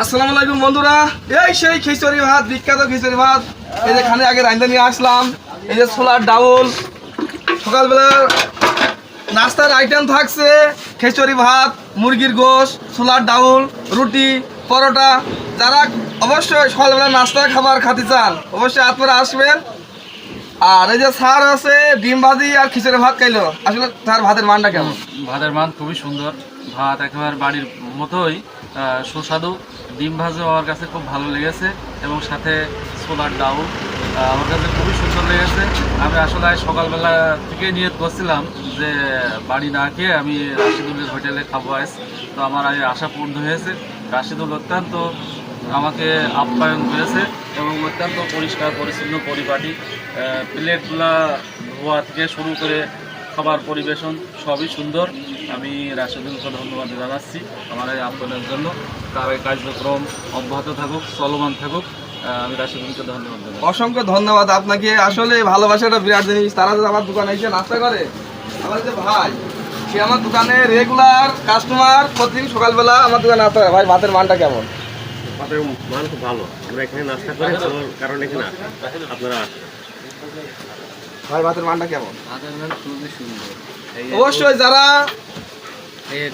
আসসালামু আলাইকুম বন্ধুরা, এই সেই খিচুড়ি ভাত, বিখ্যাত খিচুড়ি ভাত। এই যে খানে আগে রাইন্দা নিয়ে আসলাম। এই যে ছোলার ডাউল, সকালবেলা নাস্তার আইটেম থাকছে খিচুড়ি ভাত, মুরগির গোশ, ছোলার ডাউল, রুটি, পরোটা। যারা অবশ্যই সকালবেলা নাস্তা খাবার খাতে চান অবশ্যই আপনারা আসবেন। আর এই যে স্যার আছে ডিম ভাজি আর খিচুড়ি ভাত খাইলো। আসলে তার ভাতের মানটা কেমন? ভাতের মান খুবই সুন্দর। ভাত একেবারে বাড়ির মতোই সুস্বাদু। ডিম ভাজা আমার কাছে খুব ভালো লেগেছে এবং সাথে ছোলার ডাউল আমার কাছে খুবই সুন্দর লেগেছে। আমি আসলে সকালবেলা থেকে নিয়ত করছিলাম যে বাড়ি না খেয়ে আমি রাশিদুলের হোটেলে খাবো আজ। তো আমার আজ আশা পূর্ণ হয়েছে। রাশিদুল অত্যন্ত আমাকে আপ্যায়ন করেছে এবং অত্যন্ত পরিষ্কার পরিচ্ছন্ন পরিপাটি। প্লেটগুলা ধোয়া থেকে শুরু করে খাবার পরিবেশন সবই সুন্দর। আমি রাশিদুলকে ধন্যবাদ জানাচ্ছি আমার এই আপ্যায়নের জন্য। তার এই কার্যক্রম অব্যাহত থাকুক, চলমান থাকুক। আমি রাশিদুলকে ধন্যবাদ জানাচ্ছি। অসংখ্য ধন্যবাদ আপনাকে। আসলে ভালোবাসাটা বিরাট জিনিস। তারা যে আমার দোকানে এসে নাস্তা করে, আমার যে ভাই, সে আমার দোকানে রেগুলার কাস্টমার। প্রতিদিন সকালবেলা আমার দোকানে নাস্তা করে। ভাই ভাতের মানটা কেমন? ভাতের মান খুব ভালো। আমরা এখানে নাস্তা করি, আমার কারণে এখানে আপনারা ভাই ভাতের মানটা কেমন? ভাতের মান খুবই সুন্দর। অবশ্যই যারা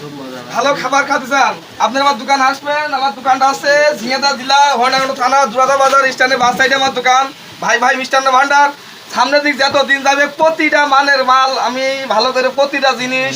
খুব মজা। ভালো খাবার খেতে চান আপনার আমার দোকান আসবেন। আমার দোকানটা আছে ঝিঙাদা জেলা হরিণাকুণ্ড থানা জুরাদা বাজার স্ট্যান্ডে বাস সাইডে আমার দোকান। ভাই ভাই মিষ্টান্ন ভান্ডার। সামনের দিক যত দিন যাবে প্রতিটা মানের মাল আমি ভালো করে প্রতিটা জিনিস